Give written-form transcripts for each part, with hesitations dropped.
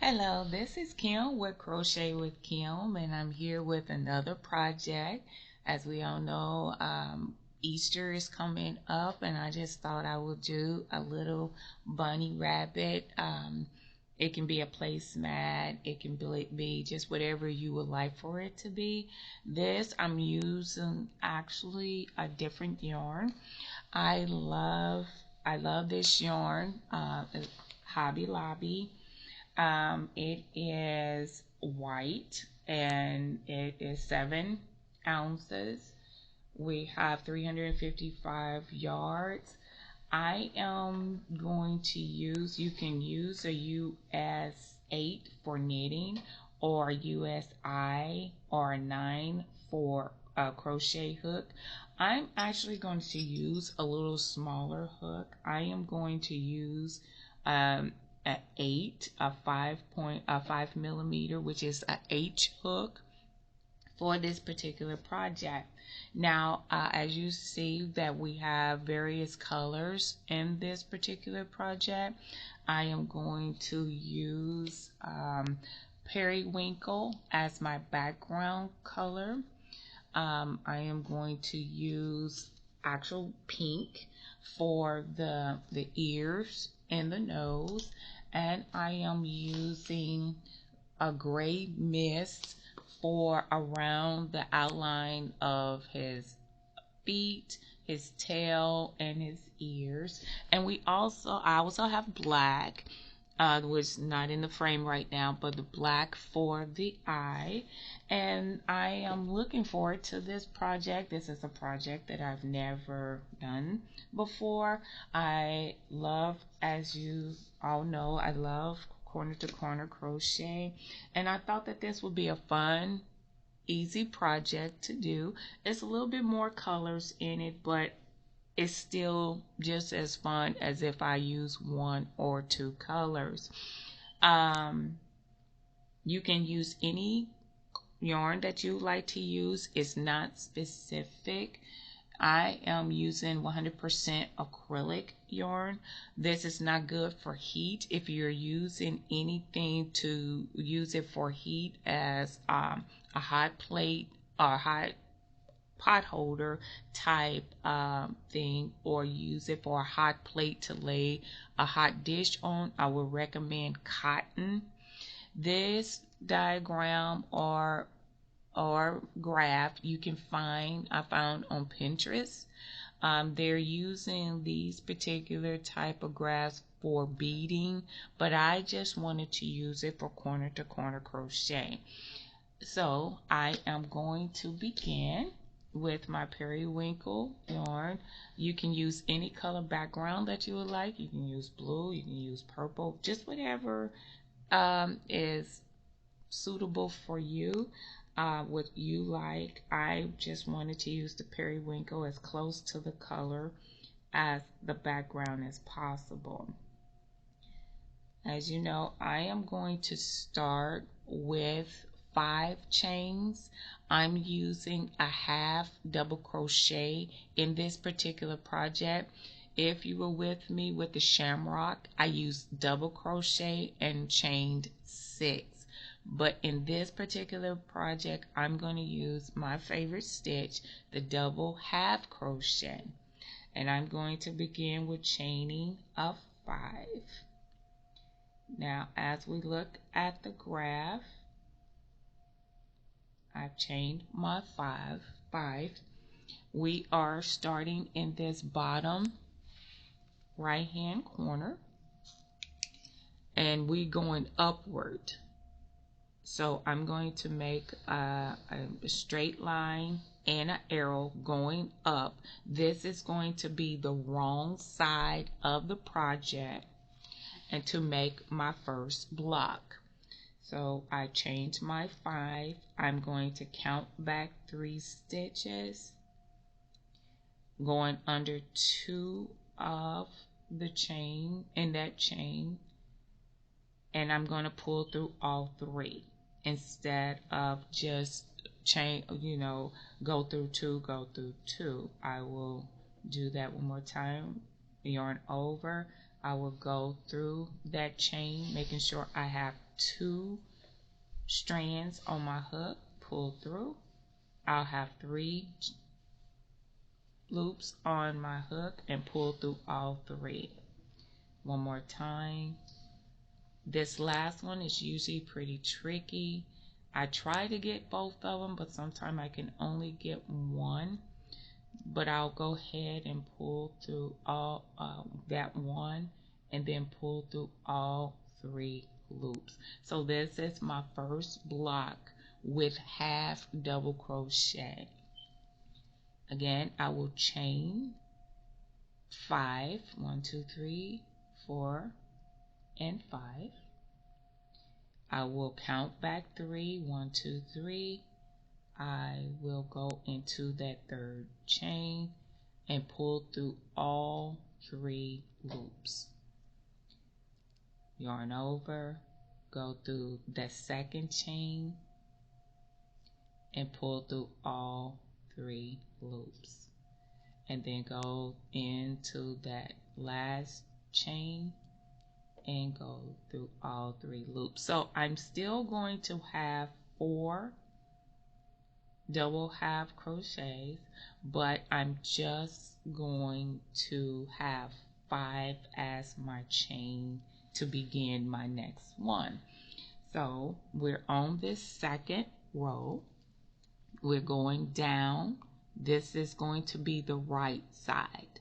Hello, this is Kim with Crochet with Kim, and I'm here with another project. As we all know, Easter is coming up, and I just thought I would do a little bunny rabbit. It can be a placemat, it can be just whatever you would like for it to be. This, I'm using actually a different yarn. I love, I love this yarn, Hobby Lobby. It is white and it is 7 ounces. We have 355 yards. I am going to use, you can use a US 8 for knitting or USI or a 9 for a crochet hook. I'm actually going to use a little smaller hook. I am going to use a 8, a 5 millimeter, which is a H hook for this particular project. Now, as you see that we have various colors in this particular project, I am going to use periwinkle as my background color. I am going to use actual pink for the ears and the nose, and I am using a gray mist for around the outline of his feet, his tail, and his ears. And I also have black, which is not in the frame right now, but the black for the eye. And I am looking forward to this project. This is a project that I've never done before. I love, as you all know, I love corner to corner crochet, and I thought that this would be a fun, easy project to do. It's a little bit more colors in it, but it's still just as fun as if I use 1 or 2 colors. You can use any yarn that you like to use. It's not specific. I am using 100% acrylic yarn. This is not good for heat. If you're using anything to use it for heat as a hot plate or hot pot holder type thing, or use it for a hot plate to lay a hot dish on, I would recommend cotton. This diagram or graph I found on Pinterest. They're using these particular type of graphs for beading, but I just wanted to use it for corner to corner crochet. So I am going to begin with my periwinkle yarn. You can use any color background that you would like. You can use blue, you can use purple, just whatever is suitable for you, what you like. I just wanted to use the periwinkle as close to the color as the background as possible. As you know, I am going to start with 5 chains. I'm using a half double crochet in this particular project. If you were with me with the Shamrock, I used double crochet and chained 6. But in this particular project, I'm going to use my favorite stitch, the double half crochet. And I'm going to begin with chaining of 5. Now, as we look at the graph, I've chained my 5. We are starting in this bottom right hand corner, and we're going upward. So I'm going to make a straight line and an arrow going up. This is going to be the wrong side of the project and to make my first block. So I chained my 5. I'm going to count back 3 stitches, going under 2 of the chain in that chain, and I'm going to pull through all 3 instead of just chain, go through 2, go through 2. I will do that one more time. Yarn over, I will go through that chain, making sure I have 2 strands on my hook, pull through. I'll have 3 loops on my hook and pull through all 3. One more time. This last one is usually pretty tricky. I try to get both of them, but sometimes I can only get one. But I'll go ahead and pull through all that one, and then pull through all 3 loops. So this is my first block with half double crochet. Again, I will chain 5, 1, 2, 3, 4, and 5. I will count back 3, 1, 2, 3. I will go into that 3rd chain and pull through all 3 loops. Yarn over, go through the 2nd chain and pull through all 3 loops, and then go into that last chain and go through all 3 loops. So I'm still going to have 4 double half crochets, but I'm just going to have 5 as my chain to begin my next one. So we're on this 2nd row. We're going down. This is going to be the right side,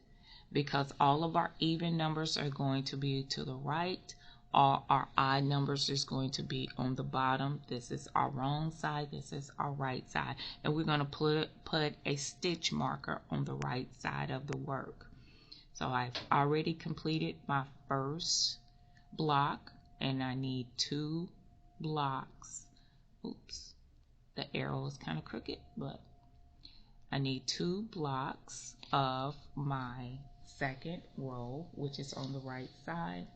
because all of our even numbers are going to be to the right. All our odd numbers is going to be on the bottom. This is our wrong side. This is our right side. And we're going to put a stitch marker on the right side of the work. So I've already completed my first block, and I need 2 blocks. Oops, the arrow is kind of crooked, but I need 2 blocks of my 2nd row, which is on the right side.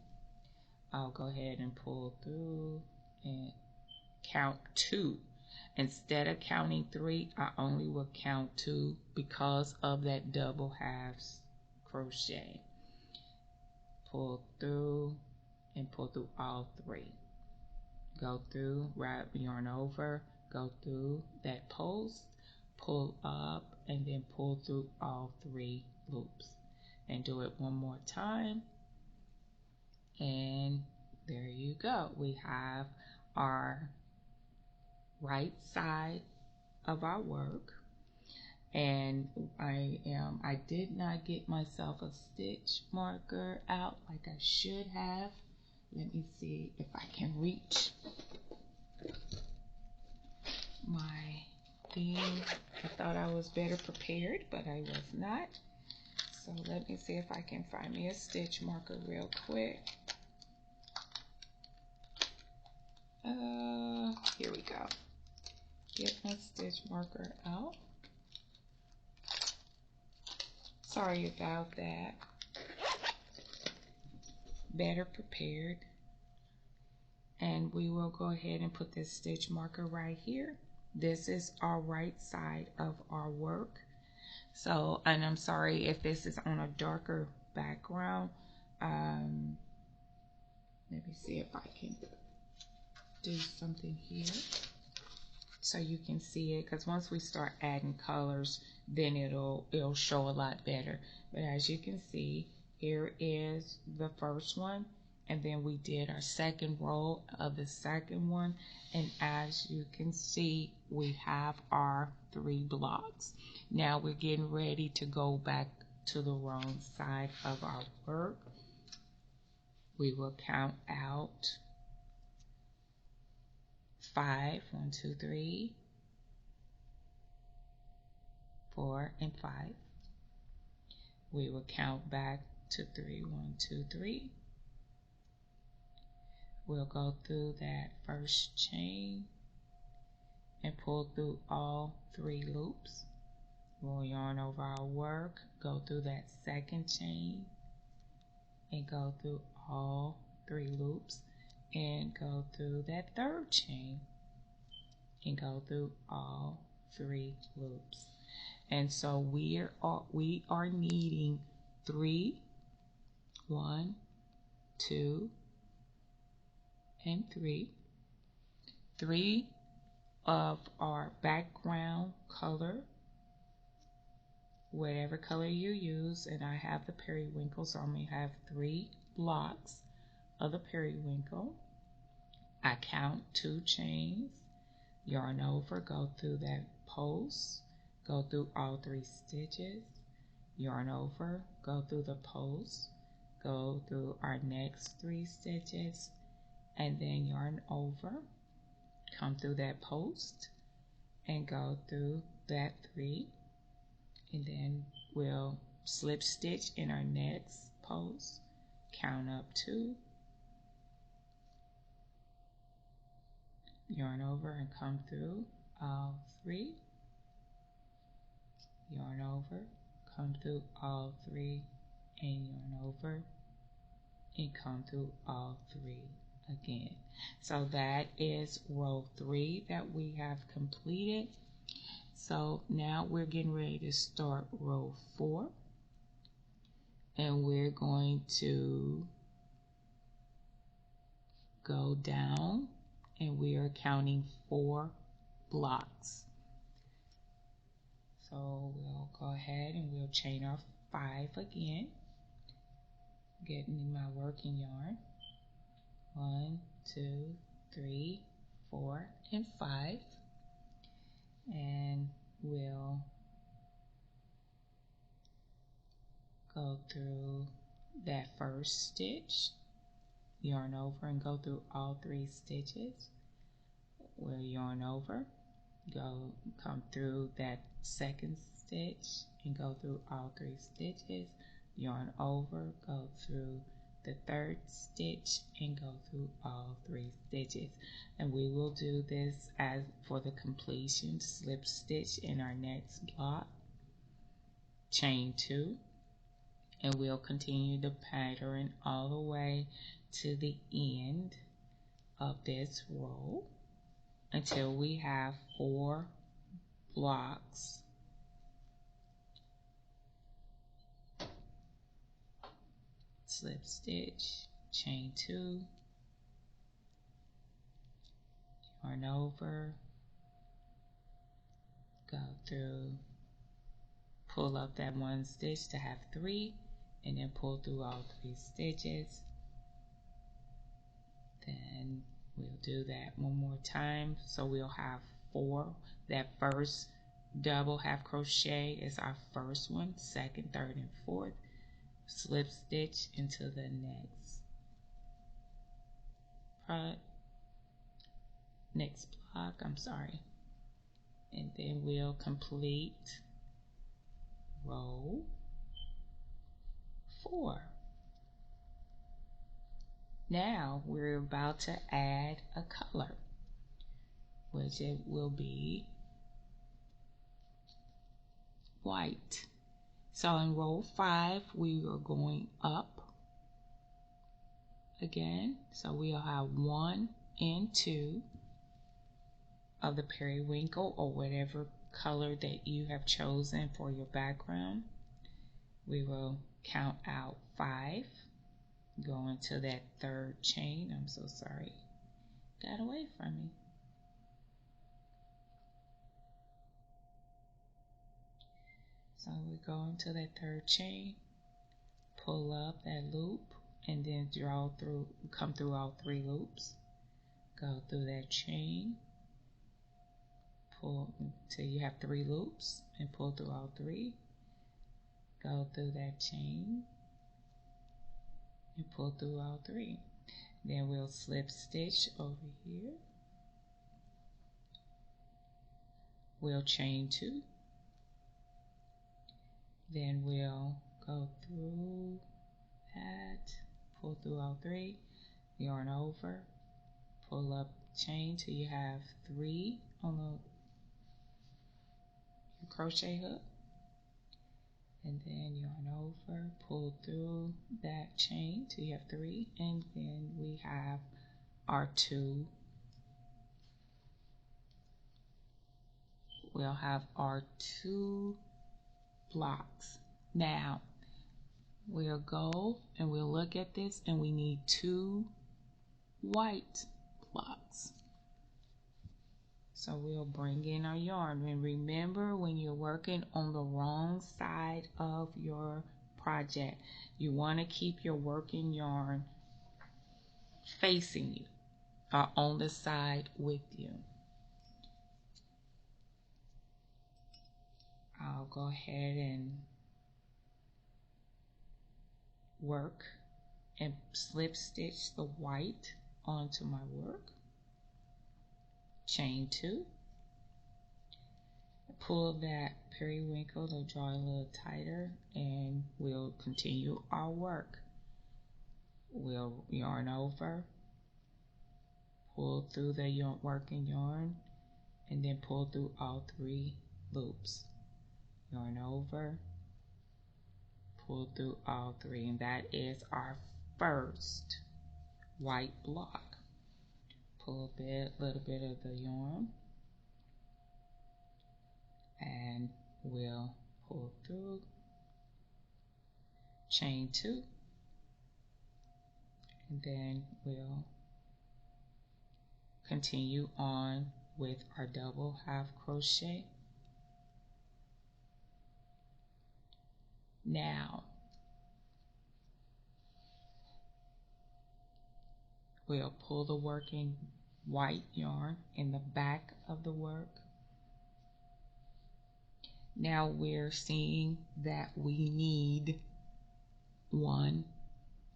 I'll go ahead and pull through and count 2. Instead of counting 3, I only will count 2 because of that double halves crochet. Pull through and pull through all 3. Go through, wrap yarn over, go through that post, pull up, and then pull through all 3 loops. And do it one more time. And there you go. We have our right side of our work. And I did not get myself a stitch marker out like I should have. Let me see if I can reach my thing. I thought I was better prepared, but I was not. So let me see if I can find me a stitch marker real quick. Here we go. Get my stitch marker out. Sorry about that. Better prepared. And we will go ahead and put this stitch marker right here. This is our right side of our work. So, and I'm sorry if this is on a darker background. Let me see if I can do something here so you can see it, because once we start adding colors, then it'll show a lot better. But as you can see, here is the first one, and then we did our 2nd row of the 2nd one, and as you can see, we have our 3 blocks. Now we're getting ready to go back to the wrong side of our work. We will count out 5, 1, 2, 3, 4, and 5. We will count back to 3, 1, 2, 3. We'll go through that first chain and pull through all 3 loops. We'll yarn over our work, go through that 2nd chain and go through all 3 loops, and go through that 3rd chain and go through all 3 loops. And so we are needing 3, 1, 2 and 3. 3 of our background color, whatever color you use, and I have the periwinkle, so I'm going to have 3 blocks of the periwinkle. I count 2 chains, yarn over, go through that post, go through all 3 stitches, yarn over, go through the post, go through our next 3 stitches, and then yarn over, come through that post and go through that 3, and then we'll slip stitch in our next post, count up 2, yarn over and come through all 3, yarn over, come through all 3, and yarn over and come through all 3 again. So that is row 3 that we have completed. So now we're getting ready to start row 4, and we're going to go down, and we are counting 4 blocks. So we'll go ahead and we'll chain our 5 again, getting my working yarn. 1, 2, 3, 4, and 5, and we'll go through that first stitch, yarn over and go through all 3 stitches. We'll yarn over, come through that second stitch and go through all 3 stitches, yarn over, go through the third stitch and go through all 3 stitches. And we will do this as for the completion. Slip stitch in our next block, chain 2, and we'll continue the pattern all the way to the end of this row until we have 4 blocks. Slip stitch, chain 2, yarn over, go through, pull up that 1 stitch to have 3, and then pull through all 3 stitches. Then we'll do that one more time, so we'll have 4. That first double half crochet is our first one, second, third, and fourth. Slip stitch into the next block, and then we'll complete row 4. Now we're about to add a color, which it will be white. So in row 5 we are going up again, so we'll have 1 and 2 of the periwinkle or whatever color that you have chosen for your background. We will count out 5, go into that 3rd chain. I'm so sorry, got away from me. So we go into that 3rd chain, pull up that loop, and then draw through, come through all 3 loops, go through that chain, pull until you have 3 loops, and pull through all 3, go through that chain, and pull through all 3. Then we'll slip stitch over here, we'll chain 2, then we'll go through that, pull through all 3, yarn over, pull up, chain till you have 3 on your crochet hook, and then yarn over, pull through that chain till you have 3, and then we have our 2. We'll have our 2 blocks. Now we'll go and we'll look at this, and we need 2 white blocks. So we'll bring in our yarn, and remember, when you're working on the wrong side of your project, you want to keep your working yarn facing you or on the side with you. I'll go ahead and work and slip stitch the white onto my work. Chain 2, pull that periwinkle to draw a little tighter, and we'll continue our work. We'll yarn over, pull through the working yarn, and then pull through all 3 loops. Yarn over, pull through all 3, and that is our first white block. Pull a little bit of the yarn, and we'll pull through, chain 2, and then we'll continue on with our double half crochet. Now we'll pull the working white yarn in the back of the work. Now we're seeing that we need 1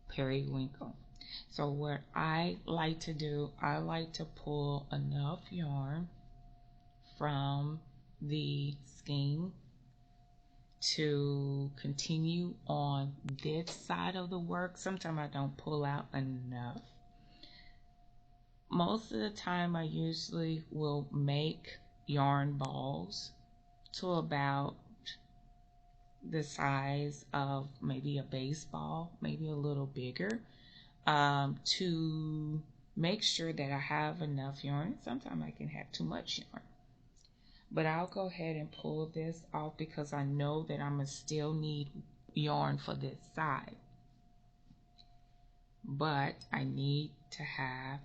periwinkle. So what I like to do, I like to pull enough yarn from the skein to continue on this side of the work. Sometimes I don't pull out enough. Most of the time I usually will make yarn balls to about the size of maybe a baseball, maybe a little bigger, to make sure that I have enough yarn. Sometimes I can have too much yarn. But I'll go ahead and pull this off because I know that I'm going to still need yarn for this side. But I need to have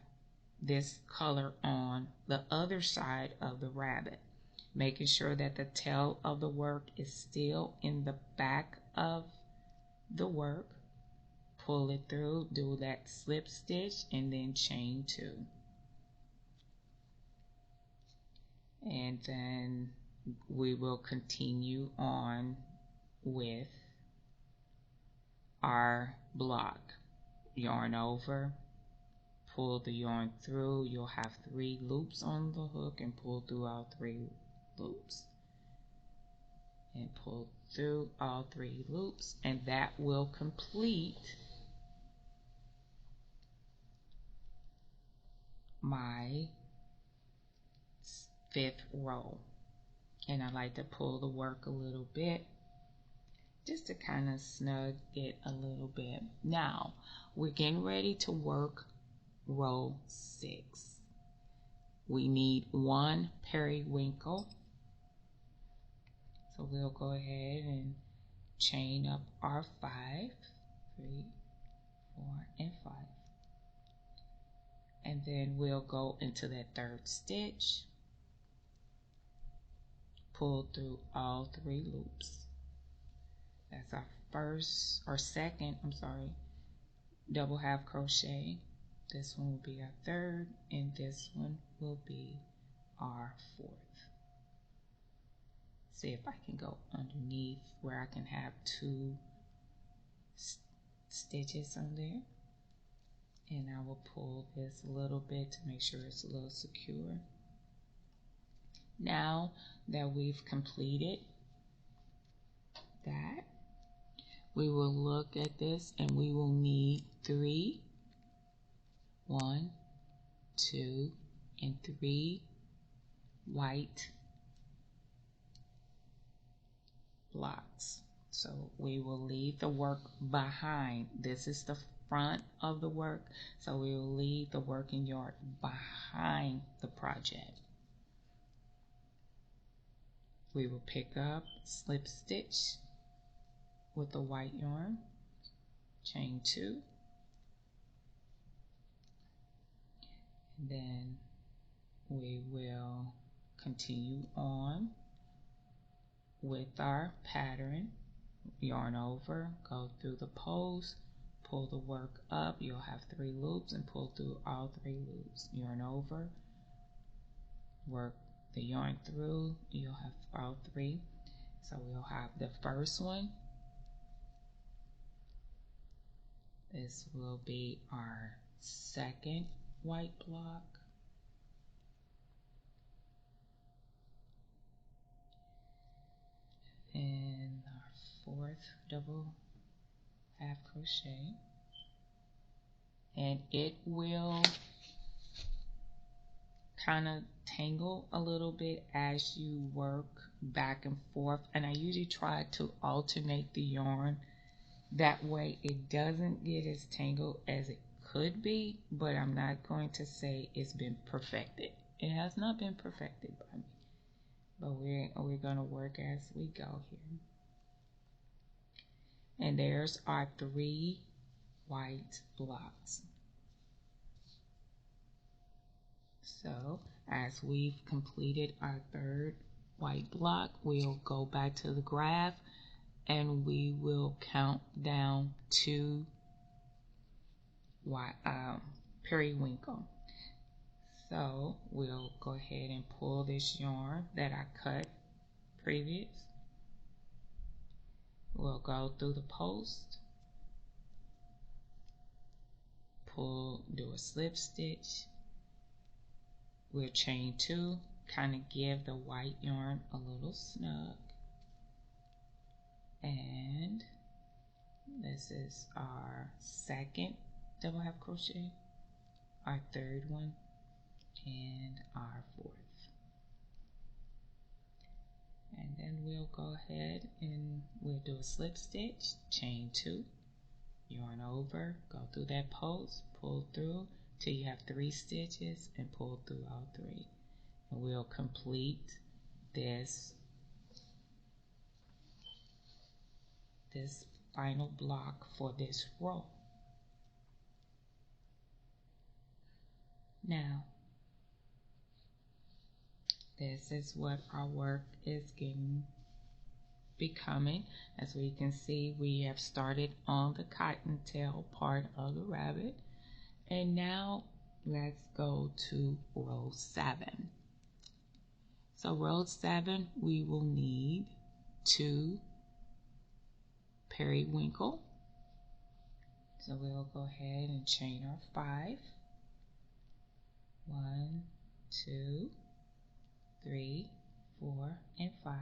this color on the other side of the rabbit, making sure that the tail of the work is still in the back of the work. Pull it through, do that slip stitch, and then chain 2. And then we will continue on with our block. Yarn over, pull the yarn through. You'll have 3 loops on the hook, and pull through all 3 loops. And pull through all 3 loops, and that will complete my 5th row. And I like to pull the work a little bit just to kind of snug it a little bit. Now we're getting ready to work row 6. We need 1 periwinkle, so we'll go ahead and chain up our 5, 3, 4, and 5, and then we'll go into that 3rd stitch, pull through all 3 loops. That's our second double half crochet. This one will be our 3rd, and this one will be our 4th. See if I can go underneath where I can have 2 stitches on there, and I will pull this a little bit to make sure it's a little secure. Now that we've completed that, we will look at this, and we will need 3, 1, 2, and 3 white blocks. So we will leave the work behind. This is the front of the work, so we will leave the working yarn behind the project. We will pick up, slip stitch with the white yarn, chain 2, and then we will continue on with our pattern. Yarn over, go through the post, pull the work up. You'll have 3 loops and pull through all 3 loops. Yarn over, work the yarn through, you'll have all 3. So we'll have the first one. This will be our second white block. And our 4th double half crochet. And it will kind of tangle a little bit as you work back and forth, and I usually try to alternate the yarn, that way it doesn't get as tangled as it could be, but I'm not going to say it's been perfected. It has not been perfected by me, but we're going to work as we go here. And there's our 3 white blocks. So as we've completed our 3rd white block, we'll go back to the graph and we will count down to periwinkle. So we'll go ahead and pull this yarn that I cut previous. We'll go through the post, do a slip stitch. We'll chain 2, kind of give the white yarn a little snug. And this is our 2nd double half crochet, our 3rd one, and our 4th. And then we'll go ahead and we'll do a slip stitch, chain 2, yarn over, go through that post, pull through till you have 3 stitches and pull through all 3. And we'll complete this final block for this row. Now, this is what our work is becoming. As we can see, we have started on the cottontail part of the rabbit. And now let's go to row 7. So row 7, we will need 2 periwinkle. So we'll go ahead and chain our 5. 1, 2, 3, 4, and 5.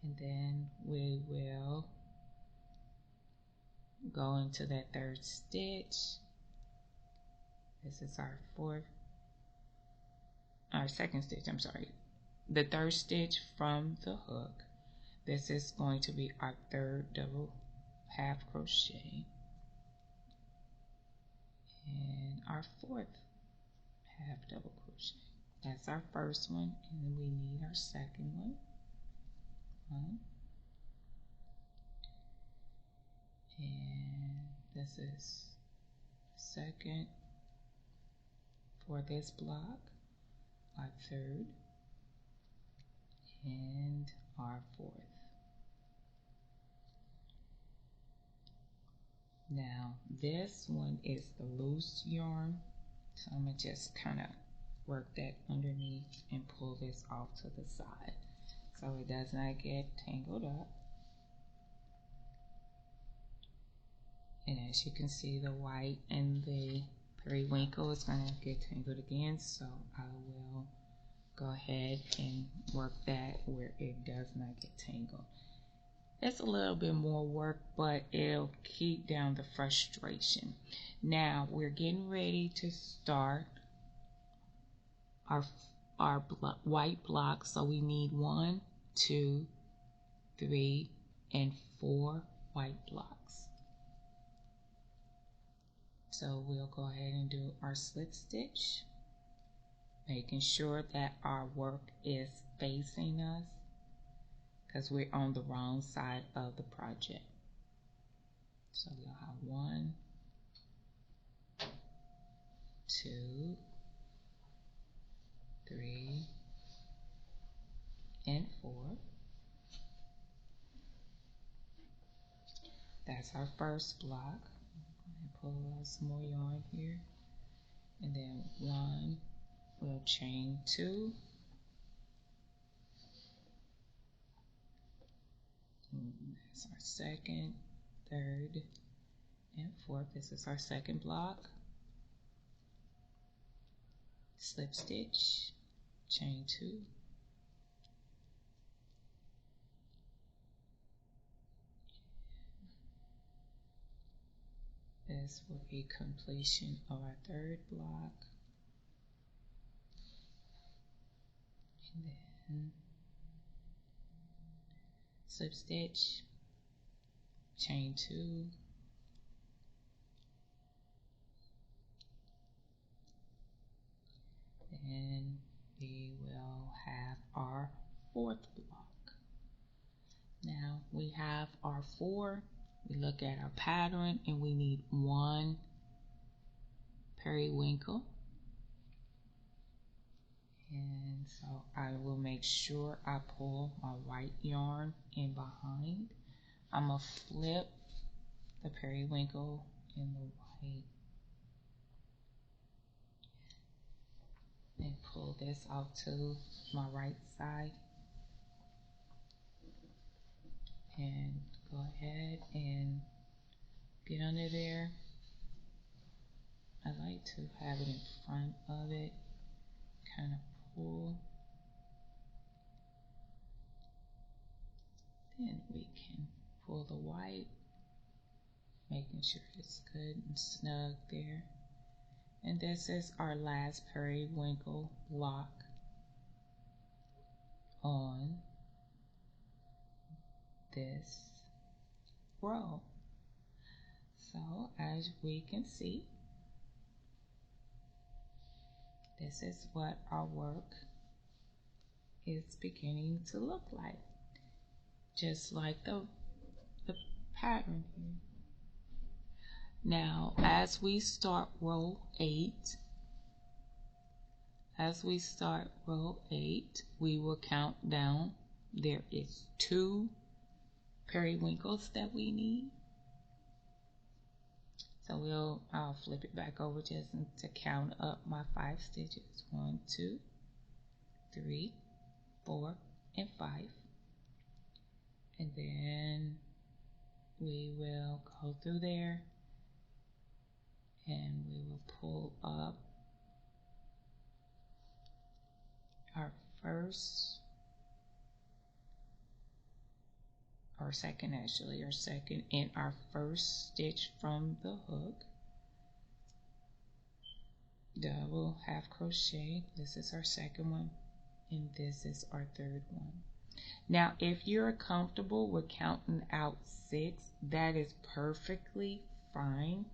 And then we will go into that 3rd stitch. This is our 2nd stitch, I'm sorry. The 3rd stitch from the hook. This is going to be our 3rd double half crochet. And our 4th half double crochet. That's our first one, and then we need our second one. 1. And this is second for this block, our 3rd, and our 4th. Now this one is the loose yarn, so I'm going to just kind of work that underneath and pull this off to the side so it does not get tangled up. And as you can see, the white and the periwinkle is going to get tangled again, so I will go ahead and work that where it does not get tangled. It's a little bit more work, but it'll keep down the frustration. Now we're getting ready to start our white block, so we need 1, 2, 3, and 4 white blocks. So we'll go ahead and do our slip stitch, making sure that our work is facing us because we're on the wrong side of the project. So we'll have 1, 2, 3, and 4. That's our first block. Pull out some more yarn here, and then 1, we'll chain 2, and that's our second, third, and fourth. This is our second block. Slip stitch, chain 2, this will be completion of our third block, and then slip stitch, chain 2, then we will have our fourth block. Now we have our 4. We look at our pattern and we need 1 periwinkle. And so I will make sure I pull my white yarn in behind. I'm going to flip the periwinkle in the white and pull this off to my right side. And go ahead and get under there. I like to have it in front of it, kind of pull. Then we can pull the white, making sure it's good and snug there. And this is our last periwinkle block on this row. So as we can see, this is what our work is beginning to look like, just like the pattern here. Now as we start row 8, we will count down. There is 2 periwinkles that we need. So I'll flip it back over just to count up my 5 stitches. 1, 2, 3, 4, and 5. And then we will go through there and we will pull up our first, or second actually, our second and our first stitch from the hook. Double half crochet. This is our second one, and this is our third one. Now if you're comfortable with counting out 6, that is perfectly fine.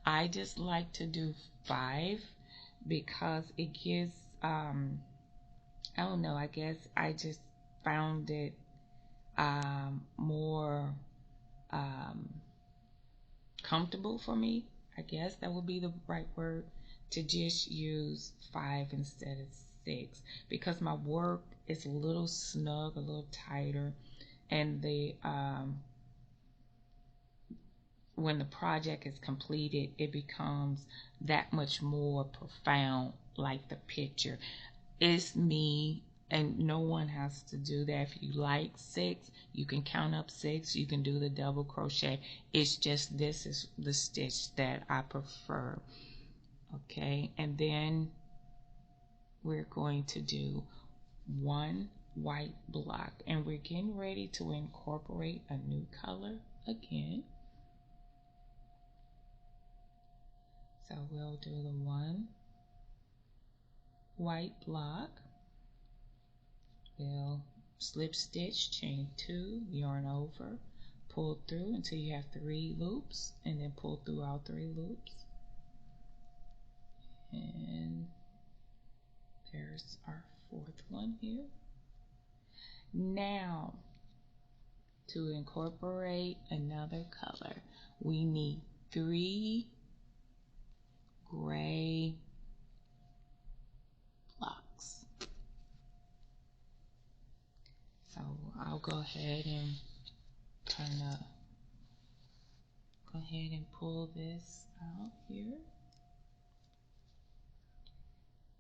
I just like to do 5 because it gives I don't know, I guess I just found it more comfortable for me. I guess that would be the right word, to just use 5 instead of 6, because my work is a little snug, a little tighter, and the when the project is completed, it becomes that much more profound, like the picture. It's me, and no one has to do that. If you like 6, you can count up 6, you can do the double crochet. It's just this is the stitch that I prefer. Okay, and then we're going to do 1 white block, and we're getting ready to incorporate a new color again. So we'll do the 1 white block. We'll slip stitch, chain 2, yarn over, pull through until you have 3 loops, and then pull through all 3 loops. And there's our 4th one here. Now to incorporate another color, we need 3 gray blocks. So I'll go ahead and pull this out here.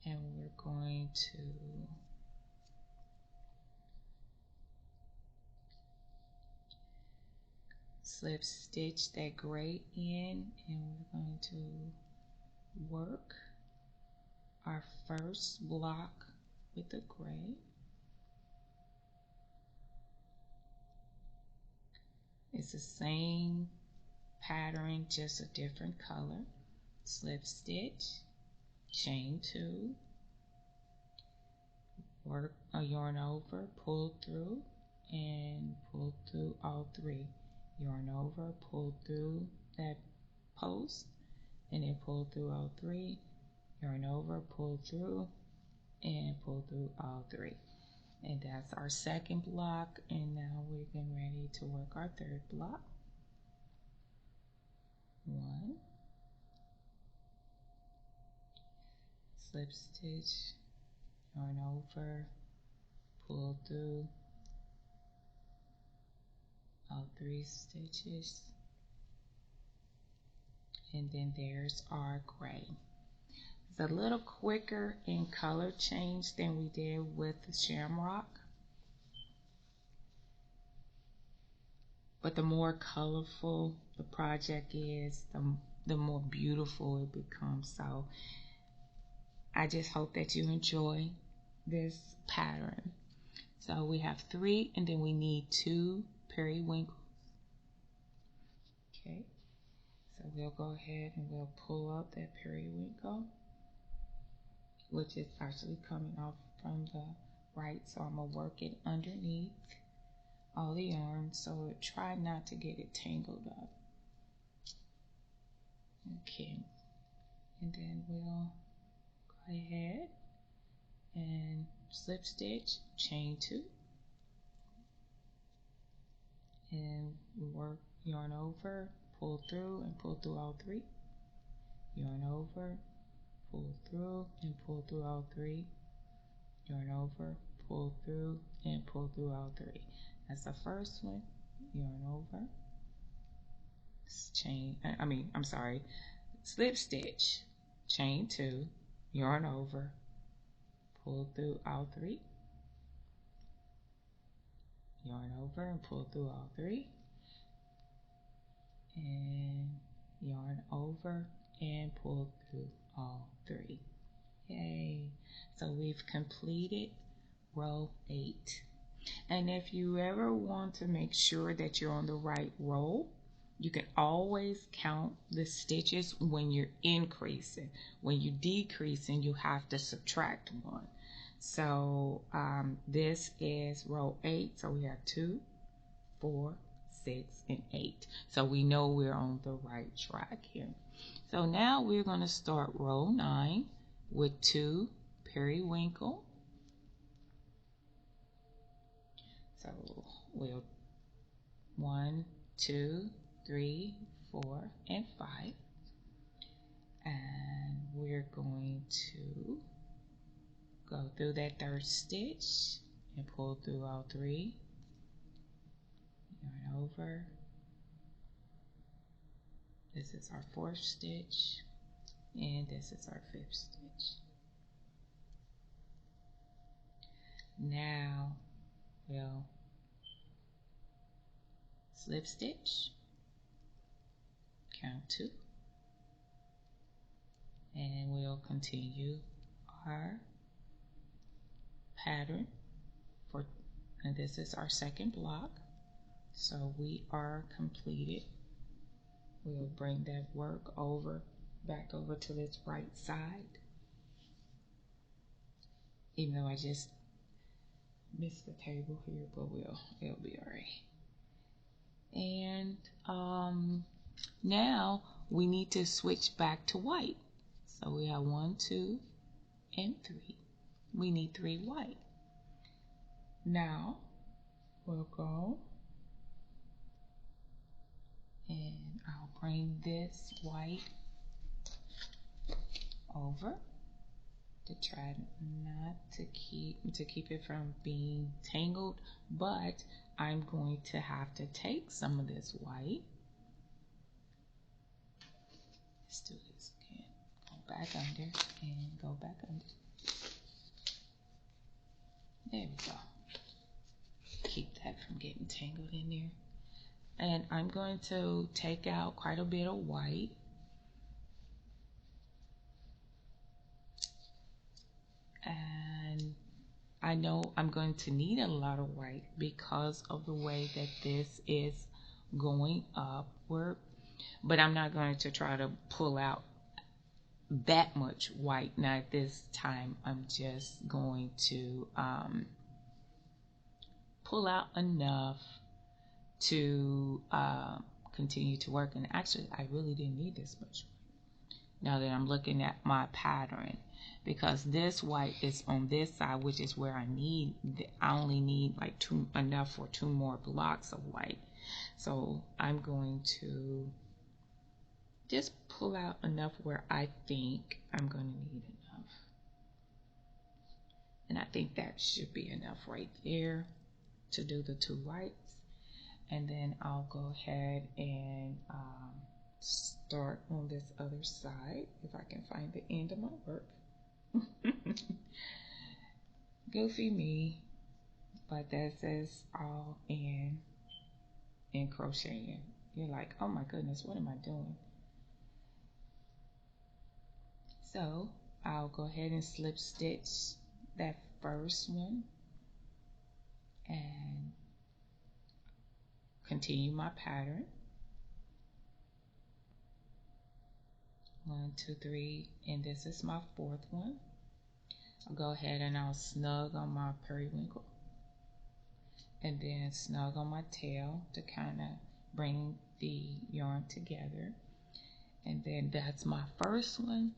And we're going to slip stitch that gray in, and we're going to work our first block with the gray. It's the same pattern, just a different color. Slip stitch, chain 2, work a yarn over, pull through, and pull through all 3. Yarn over, pull through that post, and then pull through all 3. Yarn over, pull through, and pull through all 3. And that's our second block, and now we're getting ready to work our third block. 1, slip stitch, yarn over, pull through all 3 stitches, and then there's our gray. It's a little quicker in color change than we did with the Shamrock, but the more colorful the project is, the more beautiful it becomes. So I just hope that you enjoy this pattern. So we have 3, and then we need 2 periwinkles. Okay, so we'll go ahead and we'll pull up that periwinkle, which is actually coming off from the right, so I'm gonna work it underneath all the yarn, so try not to get it tangled up. Okay, and then we'll go ahead and slip stitch, chain 2, and work yarn over, pull through, and pull through all 3. Yarn over, pull through, and pull through all 3. Yarn over, pull through, and pull through all 3. That's the first one. Yarn over, slip stitch, chain 2, yarn over, pull through all 3. Yarn over and pull through all 3. And yarn over and pull through all 3. Yay! So we've completed row 8. And if you ever want to make sure that you're on the right row, you can always count the stitches when you're increasing. When you're decreasing, you have to subtract 1. So this is row 8. So we have 2, 4, 6, and 8. So we know we're on the right track here. So now we're going to start row 9 with 2 periwinkle. So we'll 1, 2, 3, 4, and 5. And we're going to go through that third stitch and pull through all 3. Yarn over. This is our 4th stitch, and this is our 5th stitch. Now we'll slip stitch, count 2, and we'll continue our pattern and this is our second block. So we are completed. We'll bring that work back over to this right side, even though I just missed the table here, but it'll be all right. And now we need to switch back to white. So we have 1, 2, and 3. We need 3 white. Now we'll go And I'll bring this white over to try not to keep it from being tangled, but I'm going to have to take some of this white. Let's do this again. Go back under and go back under. There we go. Keep that from getting tangled in there. And I'm going to take out quite a bit of white. And I know I'm going to need a lot of white because of the way that this is going upward, but I'm not going to try to pull out that much white. Now at this time, I'm just going to pull out enough to continue to work. And actually, I really didn't need this much now that I'm looking at my pattern, because this white is on this side, which is where I only need like enough for 2 more blocks of white. So I'm going to just pull out enough where I think I'm going to need enough. And I think that should be enough right there to do the 2 whites. And then I'll go ahead and start on this other side, if I can find the end of my work. Goofy me, but this is all in crocheting. You're like, oh my goodness, what am I doing? So I'll go ahead and slip stitch that first one and continue my pattern. 1, 2, 3, and this is my 4th one. I'll go ahead and I'll snug on my periwinkle and then snug on my tail to kind of bring the yarn together. And then that's my first one.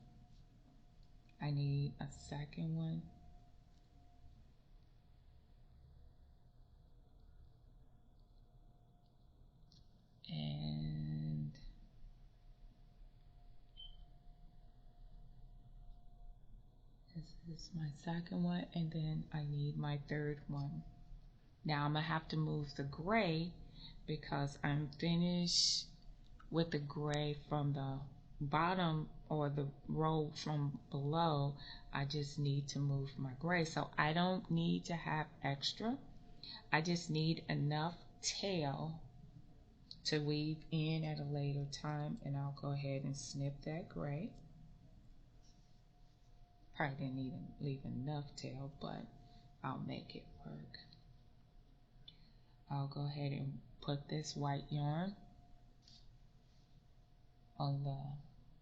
I need a second one. And this is my second one, and then I need my 3rd one. Now I'm gonna have to move the gray because I'm finished with the gray from the bottom or the row from below. I just need to move my gray, so I don't need to have extra. I just need enough tail to weave in at a later time, and I'll go ahead and snip that gray. Probably didn't need to leave enough tail, but I'll make it work. I'll go ahead and put this white yarn on the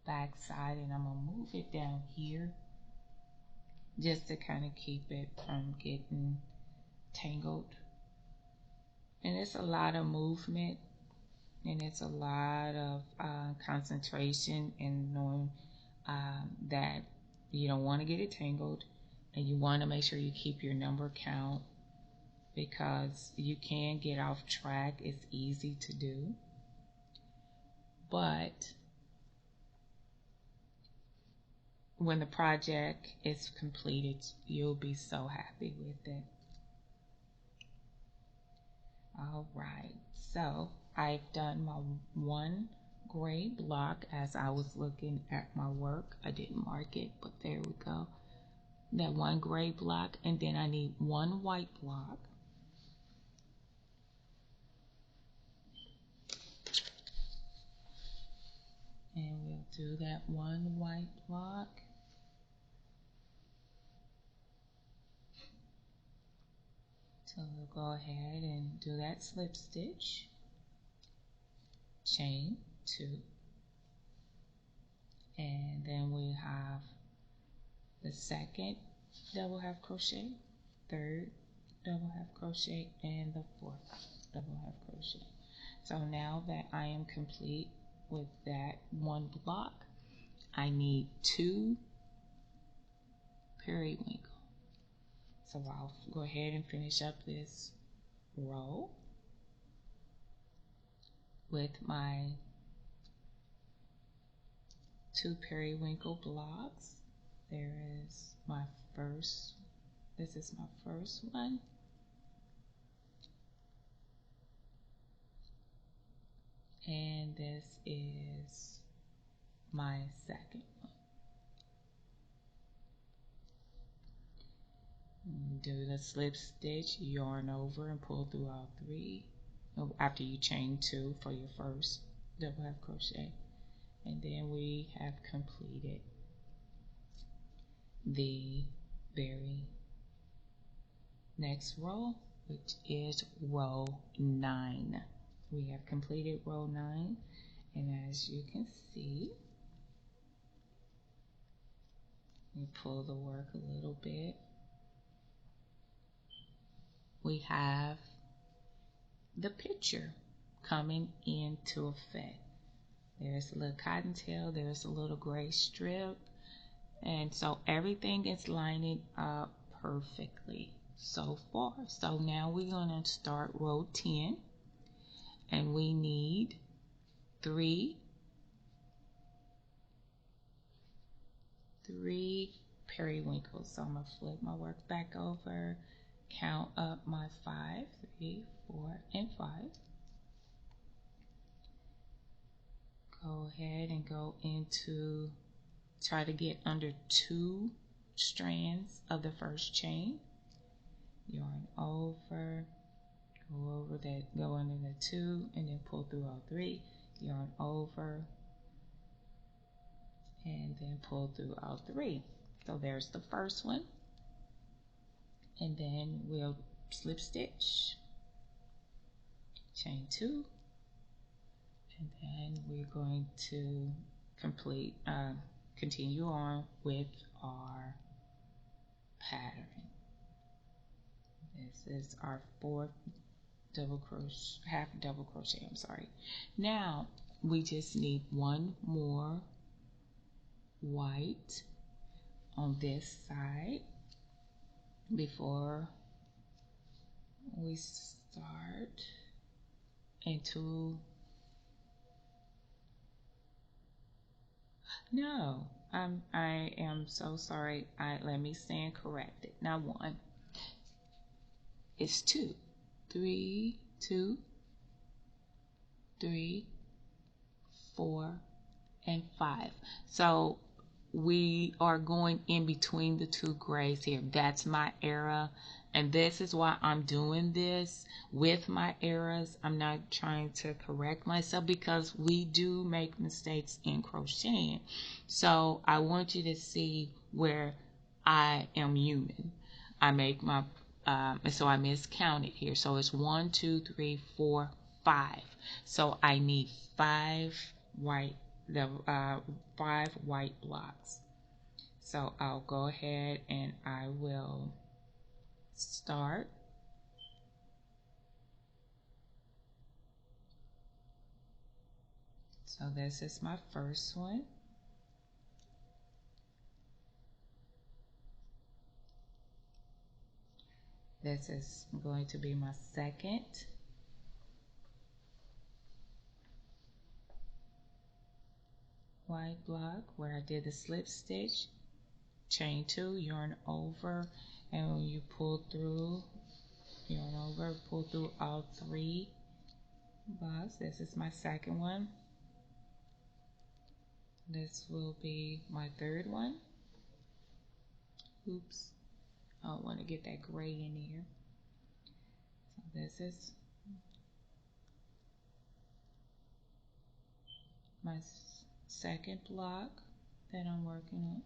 back side, and I'm gonna move it down here just to kind of keep it from getting tangled. And it's a lot of movement, and it's a lot of concentration and knowing that you don't want to get it tangled, and you want to make sure you keep your number count, because you can get off track. It's easy to do, but when the project is completed, you'll be so happy with it. All right, so I've done my 1 gray block. As I was looking at my work, I didn't mark it, but there we go. That 1 gray block, and then I need 1 white block. And we'll do that 1 white block. So we'll go ahead and do that slip stitch, chain 2, and then we have the 2nd double half crochet, 3rd double half crochet, and the 4th double half crochet. So now that I am complete with that 1 block, I need 2 periwinkle. So I'll go ahead and finish up this row. with my 2 periwinkle blocks. There is my first, this is my first one. And this is my second one. Do the slip stitch, yarn over and pull through all 3 after you chain 2 for your first double half crochet. And then we have completed the very next row, which is row 9. We have completed row 9, and as you can see, we pull the work a little bit. We have the picture coming into effect. There's a little cottontail, there's a little gray strip, and so everything is lining up perfectly so far. So now we're going to start row 10, and we need 3 periwinkles. So I'm going to flip my work back over, count up my 5, 3, 4, and 5. Go ahead and go into, try to get under 2 strands of the first chain. Yarn over, go over that, go under the 2, and then pull through all 3. Yarn over, and then pull through all 3. So there's the first one, and then we'll slip stitch, chain 2, and then we're going to continue on with our pattern. This is our 4th double crochet, half double crochet, I'm sorry. Now we just need 1 more white on this side before we start into, no, I am so sorry. Let me stand corrected. Not 1, it's 2. 3, 2, 3, 4, and 5. So we are going in between the 2 grays here. That's my error, and this is why I'm doing this with my errors. I'm not trying to correct myself because we do make mistakes in crocheting. So I want you to see where I am human. I make my and so I miscounted here. So it's 1, 2, 3, 4, 5. So I need 5 white, 5 white blocks. So I'll go ahead and I will start. So this is my first one. This is going to be my second. White block where I did the slip stitch, chain 2, yarn over, and when you pull through, yarn over, pull through all 3 blocks. This is my second one. This will be my third one. Oops, I don't want to get that gray in here. So this is my second block that I'm working on.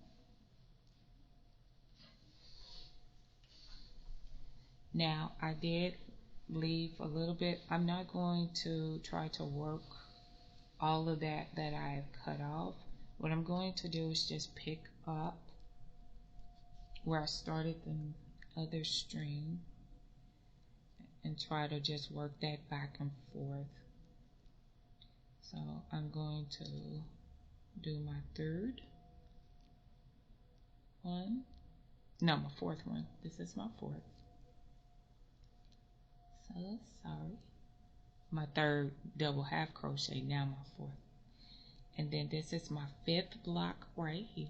Now I did leave a little bit. I'm not going to try to work all of that I've cut off. What I'm going to do is just pick up where I started the other string and try to just work that back and forth. So I'm going to do my third one. No, my fourth one. This is my fourth. So sorry. my third double half crochet, now my fourth. And then this is my fifth block right here.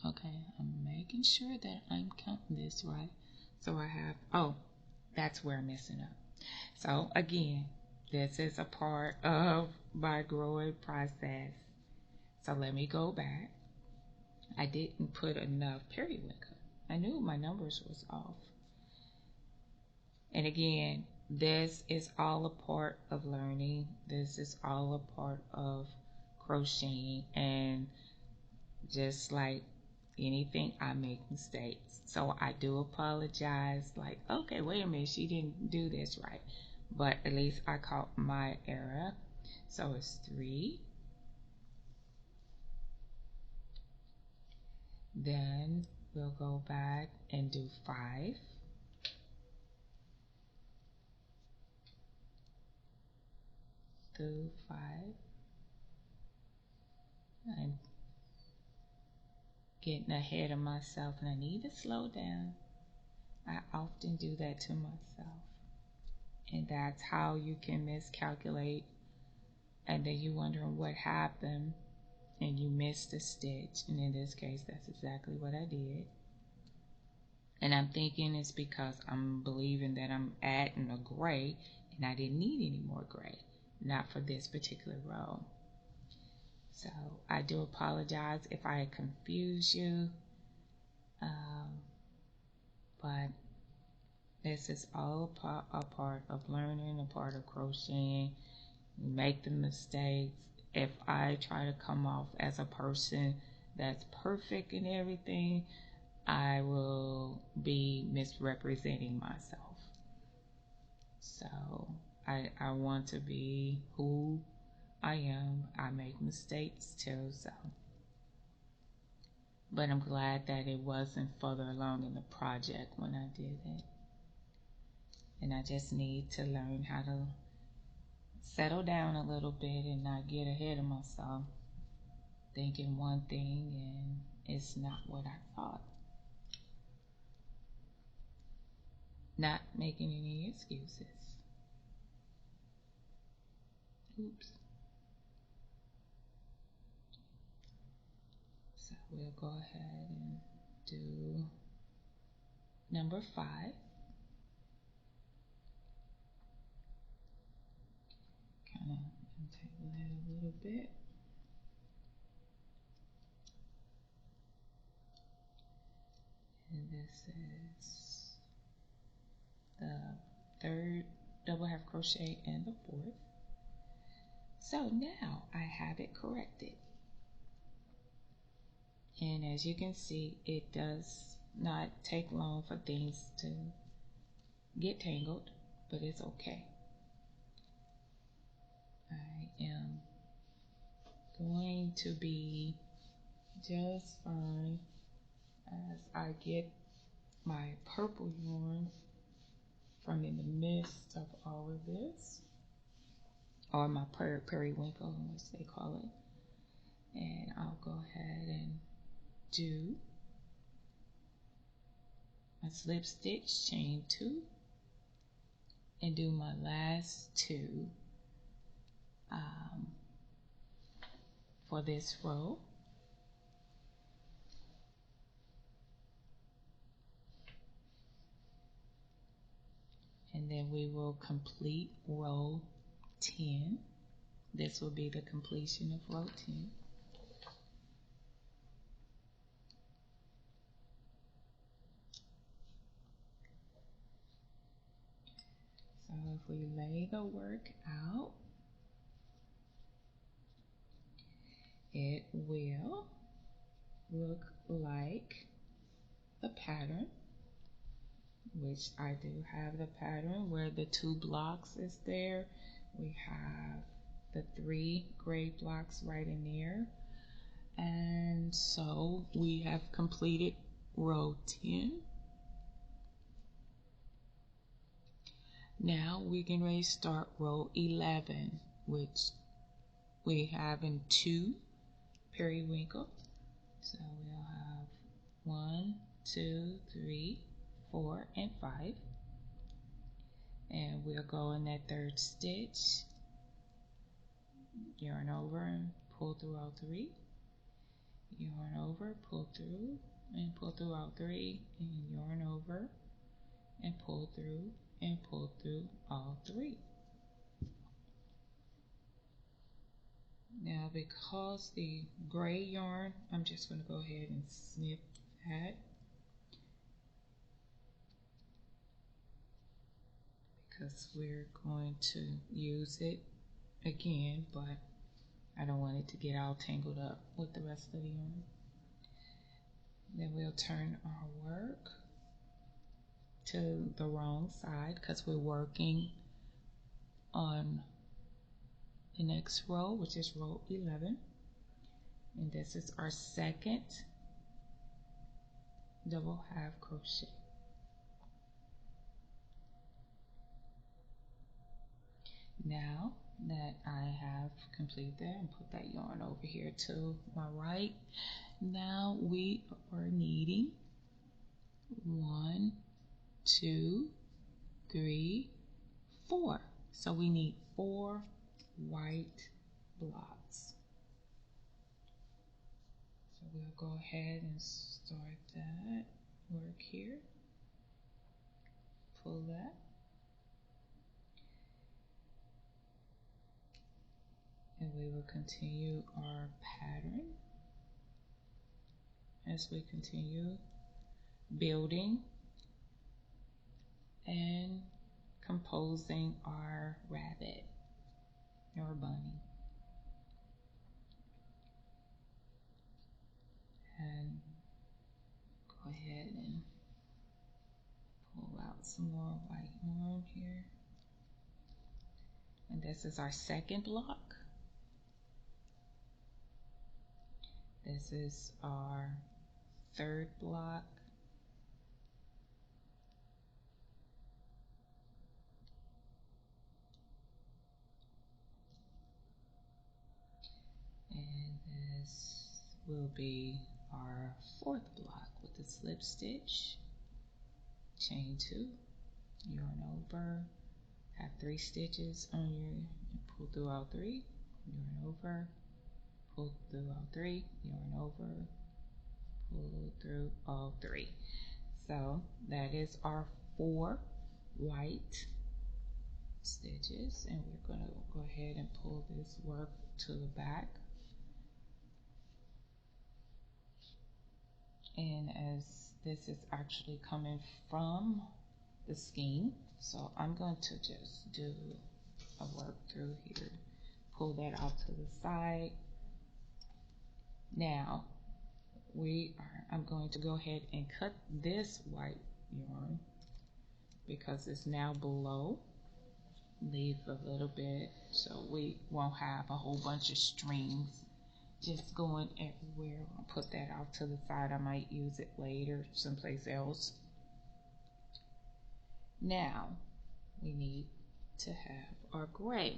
Okay, I'm making sure that I'm counting this right. So I have, oh, that's where I'm messing up. So again, this is a part of my growing process. So let me go back. I didn't put enough periwinkle. I knew my numbers was off. And again, this is all a part of learning. This is all a part of crocheting. And just like anything, I make mistakes. So I do apologize. Like, okay, wait a minute, she didn't do this right. But at least I caught my error. So it's 3. Then we'll go back and do 5. Do 5. I'm getting ahead of myself and I need to slow down. I often do that to myself. And that's how you can miscalculate. And then you wondering what happened and you missed a stitch. And in this case, that's exactly what I did. And I'm thinking it's because I'm believing that I'm adding a gray and I didn't need any more gray. Not for this particular row. So I do apologize if I confuse you. But this is all a part of learning, a part of crocheting. You make the mistakes. If I try to come off as a person that's perfect in everything, I will be misrepresenting myself. So I want to be who I am. I make mistakes too, so. But I'm glad that it wasn't further along in the project when I did it. And I just need to learn how to settle down a little bit and not get ahead of myself, thinking one thing and it's not what I thought. Not making any excuses. Oops. So we'll go ahead and do number 5. Kind of untangle that a little bit. And this is the third double half crochet and the fourth. So now I have it corrected. And as you can see, it does not take long for things to get tangled, but it's okay. I am going to be just fine as I get my purple yarn from in the midst of all of this, or my periwinkle, as they call it. And I'll go ahead and do my slip stitch, chain 2, and do my last 2 for this row. And then we will complete row 10. This will be the completion of row 10. So if we lay the work out, it will look like the pattern, which I do have the pattern where the 2 blocks is there. We have the 3 gray blocks right in there. And so we have completed row 10. Now we can ready to start row 11, which we have in 2 periwinkle. So we'll have 1, 2, 3, 4, and 5. And we'll go in that 3rd stitch, yarn over and pull through all 3, yarn over, pull through and pull through all 3, and yarn over and pull through all 3. Now because the gray yarn, I'm just going to go ahead and snip that because we're going to use it again, but I don't want it to get all tangled up with the rest of the yarn. Then we'll turn our work to the wrong side because we're working on the next row, which is row 11, and this is our 2nd double half crochet. Now that I have completed that and put that yarn over here to my right, now we are needing 1, 2, 3, 4. So we need 4 white blocks. So we'll go ahead and start that work here. Pull that. And we will continue our pattern as we continue building and composing our rabbit or bunny. And go ahead and pull out some more white yarn here. And this is our 2nd block. This is our 3rd block. And this will be our 4th block with the slip stitch, chain 2, yarn over, have 3 stitches on your, pull through all 3, yarn over, pull through all 3, yarn over, pull through all 3. So that is our 4 white stitches, and we're going to go ahead and pull this work to the back. And as this is actually coming from the skein, so I'm going to just do a work through here, pull that off to the side. Now I'm going to go ahead and cut this white yarn because it's now below. Leave a little bit so we won't have a whole bunch of strings just going everywhere. I'll put that off to the side. I might use it later someplace else. Now we need to have our gray,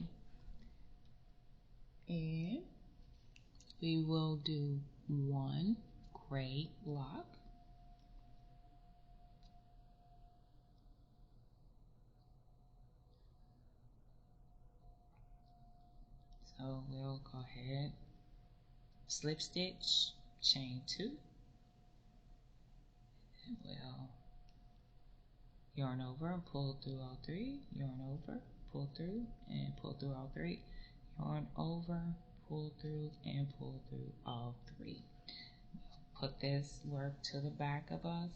and we will do 1 gray block. So we'll go ahead, slip stitch, chain 2, and we'll yarn over and pull through all 3, yarn over, pull through and pull through all 3, yarn over, pull through and pull through all 3. Put this work to the back of us,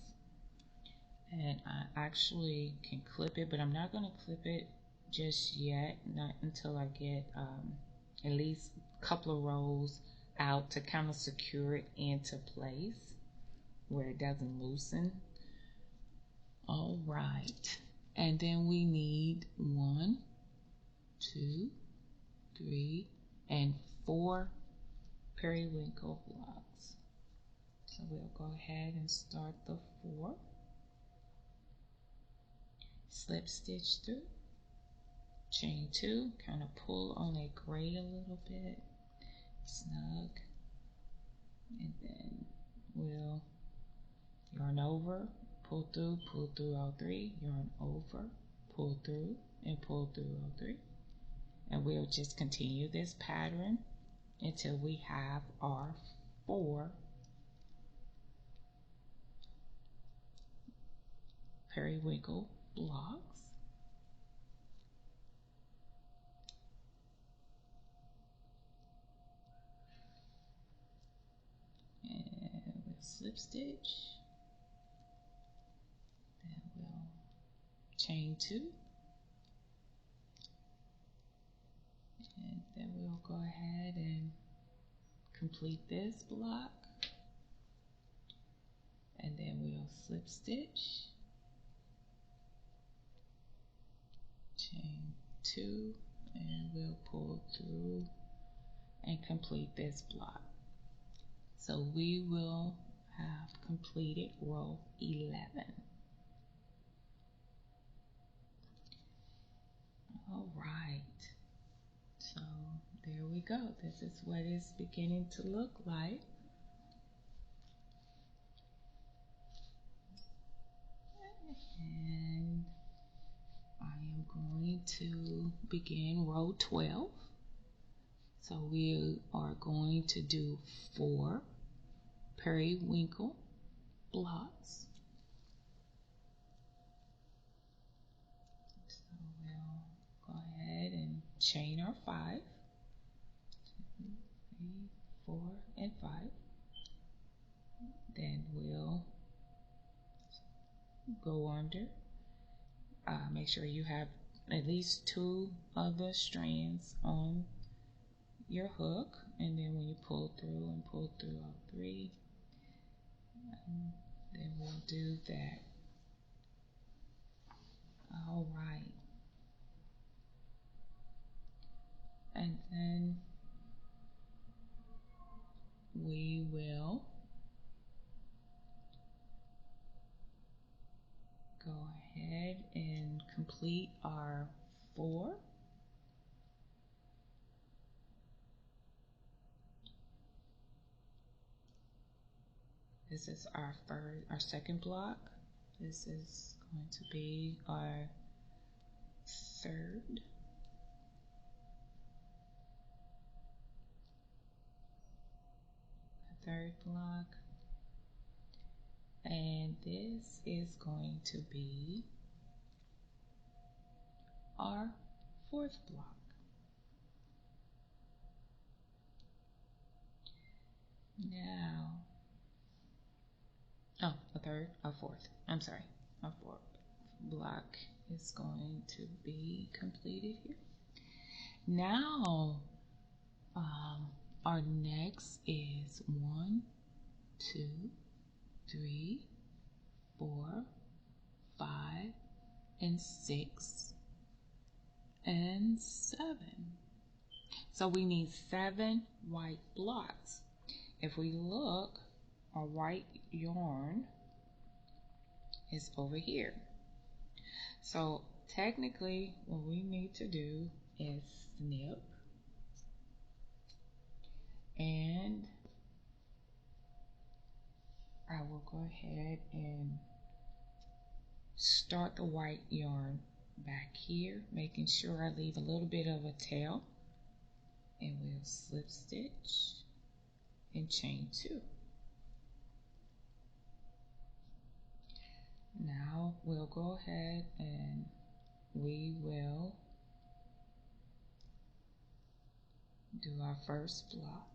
and I actually can clip it, but I'm not going to clip it just yet, not until I get at least a couple of rows out to kind of secure it into place where it doesn't loosen. All right, and then we need 1, 2, 3, and 4 periwinkle blocks. So we'll go ahead and start the 4, slip stitch through, chain 2, kind of pull on that gray a little bit, snug, and then we'll yarn over, pull through all 3, yarn over, pull through, and pull through all 3. And we'll just continue this pattern until we have our 4 periwinkle blocks. And we'll slip stitch, then we'll chain 2, and then we'll go ahead and complete this block, and then we'll slip stitch, chain 2, and we'll pull through and complete this block. So we will have completed row 11. All right, so there we go. This is what it's beginning to look like. And I am going to begin row 12. So we are going to do 4 periwinkle blocks. So we'll go ahead and chain our 5, 2, 3, 4, and 5. Then we'll go under. Make sure you have at least 2 other strands on your hook, and then when you pull through all 3, then we'll do that. All right, and then we will go ahead and complete our 4. This is our second block. This is going to be our third. Block. And this is going to be our 4th block. Now, our 4th. I'm sorry, our 4th block is going to be completed here. Now, our next is 1, 2, 3, 4, 5, and 6, and 7. So we need 7 white blocks. If we look, our white yarn is over here. So technically what we need to do is snip, and I will go ahead and start the white yarn back here, making sure I leave a little bit of a tail, and we'll slip stitch and chain 2. Now we'll go ahead and we will do our first block.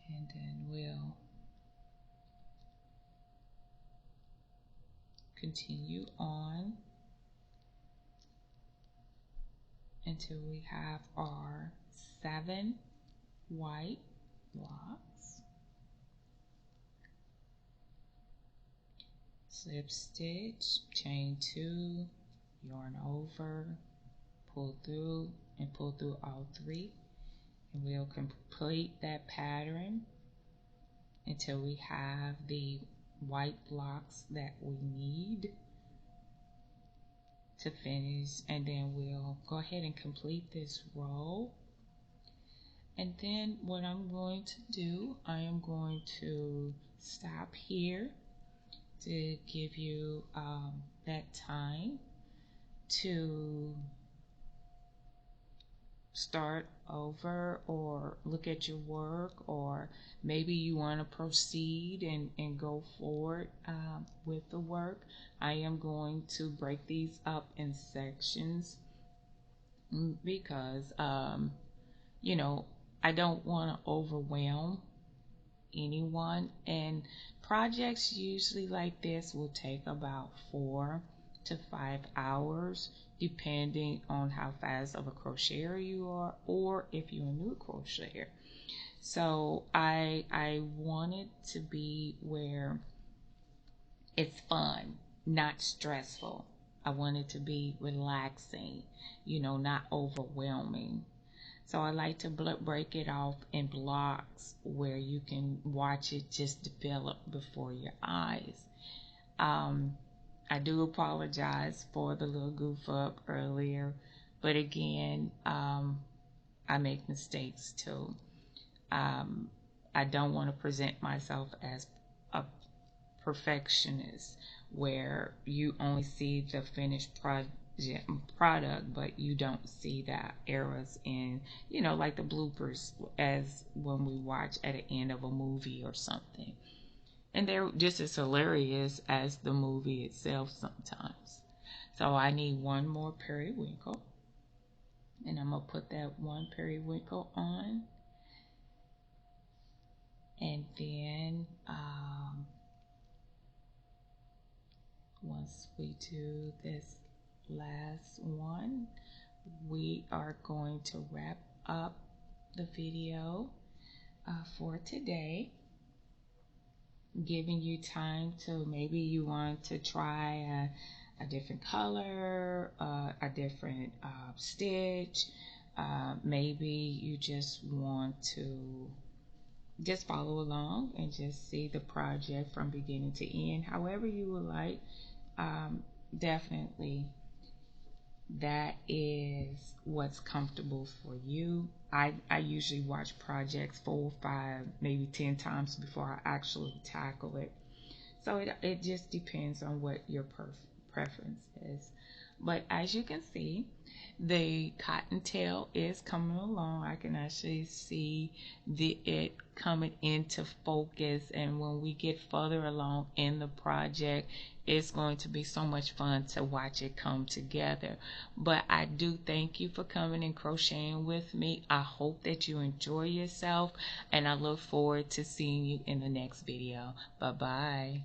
And then we'll continue on until we have our 7 white blocks. Slip stitch, chain 2, yarn over, pull through, and pull through all 3. And we'll complete that pattern until we have the white blocks that we need to finish, and then we'll go ahead and complete this row. And then what I'm going to do, I am going to stop here to give you that time to start over or look at your work, or maybe you want to proceed and go forward with the work. I am going to break these up in sections because you know, I don't want to overwhelm anyone, and projects usually like this will take about 4 to 5 hours depending on how fast of a crocheter you are, or if you're a new crocheter. So I want it to be where it's fun, not stressful. I want it to be relaxing, not overwhelming. So I like to break it off in blocks where you can watch it just develop before your eyes. I do apologize for the little goof up earlier, but again, I make mistakes too. I don't want to present myself as a perfectionist where you only see the finished product, but you don't see that errors in, like the bloopers, as when we watch at the end of a movie or something. And they're just as hilarious as the movie itself sometimes. So I need one more periwinkle, and I'm going to put that one periwinkle on. And then once we do this last one, we are going to wrap up the video for today, giving you time to, maybe you want to try a different color, a different stitch. Maybe you just want to just follow along and just see the project from beginning to end, however you would like. Definitely, that is what's comfortable for you. I usually watch projects 4, 5, maybe 10 times before I actually tackle it. So it just depends on what your preference is. But as you can see, the cottontail is coming along. I can actually see it coming into focus, and when we get further along in the project, it's going to be so much fun to watch it come together. But I do thank you for coming and crocheting with me. I hope that you enjoy yourself, and I look forward to seeing you in the next video. Bye bye.